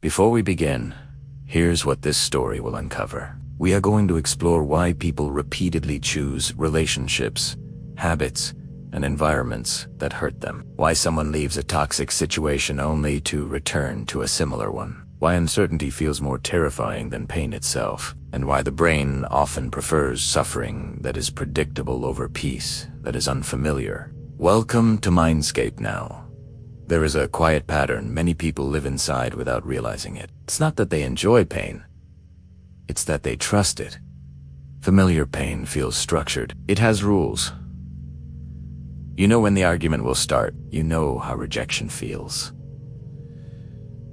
Before we begin, here's what this story will uncover. We are going to explore why people repeatedly choose relationships, habits, and environments that hurt them. Why someone leaves a toxic situation only to return to a similar one. Why uncertainty feels more terrifying than pain itself. And why the brain often prefers suffering that is predictable over peace that is unfamiliar. Welcome to Mindscapenow. There is a quiet pattern many people live inside without realizing it. It's not that they enjoy pain. It's that they trust it. Familiar pain feels structured. It has rules. You know when the argument will start. You know how rejection feels.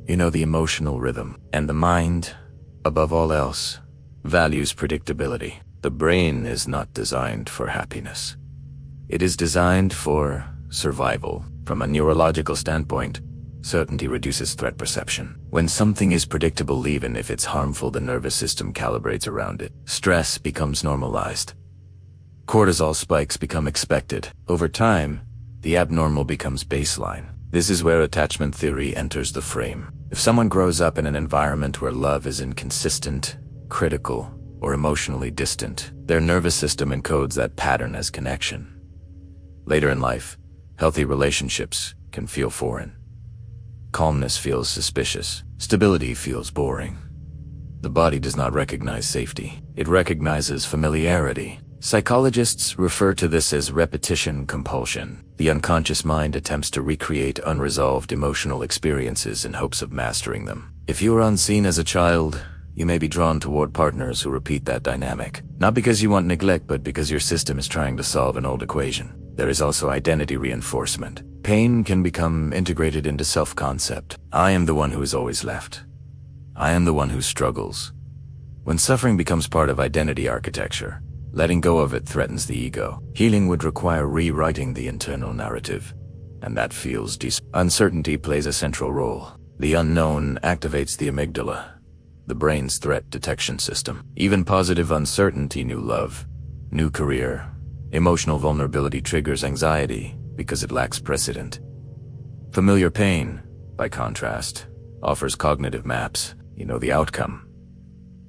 You know the emotional rhythm. And the mind, above all else, values predictability. The brain is not designed for happiness. It is designed for survival. From a neurological standpoint, certainty reduces threat perception. When something is predictable, even if it's harmful, the nervous system calibrates around it. Stress becomes normalized. Cortisol spikes become expected. Over time, the abnormal becomes baseline. This is where attachment theory enters the frame. If someone grows up in an environment where love is inconsistent, critical, or emotionally distant, their nervous system encodes that pattern as connection. Later in life, healthy relationships can feel foreign. Calmness feels suspicious. Stability feels boring. The body does not recognize safety. It recognizes familiarity. Psychologists refer to this as repetition compulsion. The unconscious mind attempts to recreate unresolved emotional experiences in hopes of mastering them. If you were unseen as a child, you may be drawn toward partners who repeat that dynamic. Not because you want neglect, but because your system is trying to solve an old equation. There is also identity reinforcement. Pain can become integrated into self-concept. I am the one who is always left. I am the one who struggles. When suffering becomes part of identity architecture, letting go of it threatens the ego. Healing would require rewriting the internal narrative, and that feels Uncertainty plays a central role. The unknown activates the amygdala, the brain's threat detection system. Even positive uncertainty, new love, new career, emotional vulnerability triggers anxiety because it lacks precedent. Familiar pain, by contrast, offers cognitive maps. You know the outcome.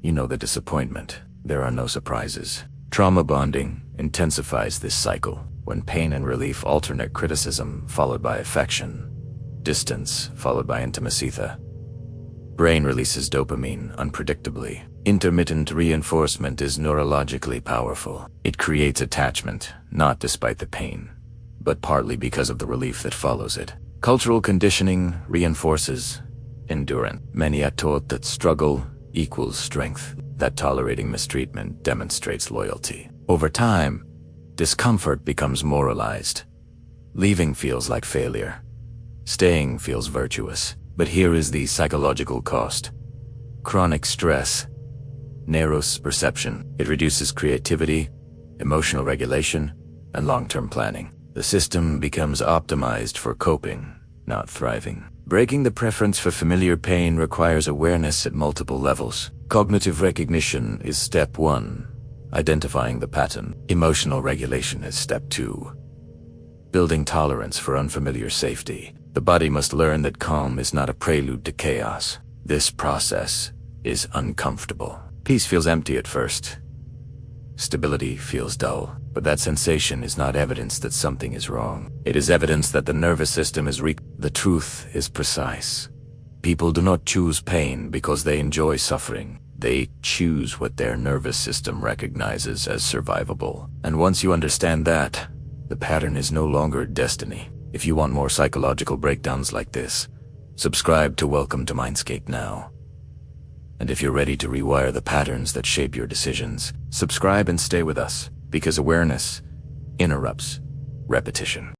You know the disappointment. There are no surprises. Trauma bonding intensifies this cycle. When pain and relief alternate, criticism followed by affection, distance followed by intimacy. The brain releases dopamine unpredictably. Intermittent reinforcement is neurologically powerful. It creates attachment, not despite the pain, but partly because of the relief that follows it. Cultural conditioning reinforces endurance. Many are taught that struggle equals strength, that tolerating mistreatment demonstrates loyalty. Over time, discomfort becomes moralized. Leaving feels like failure. Staying feels virtuous. But here is the psychological cost. Chronic stress narrows perception. It reduces creativity, emotional regulation, and long-term planning. The system becomes optimized for coping, not thriving. Breaking the preference for familiar pain requires awareness at multiple levels. Cognitive recognition is step 1, identifying the pattern. Emotional regulation is step 2, building tolerance for unfamiliar safety. The body must learn that calm is not a prelude to chaos. This process is uncomfortable. Peace feels empty at first. Stability feels dull, but that sensation is not evidence that something is wrong. It is evidence that the nervous system is The truth is precise. People do not choose pain because they enjoy suffering. They choose what their nervous system recognizes as survivable. And once you understand that, the pattern is no longer destiny. If you want more psychological breakdowns like this, subscribe to Welcome to Mindscapenow. And if you're ready to rewire the patterns that shape your decisions, subscribe and stay with us, because awareness interrupts repetition.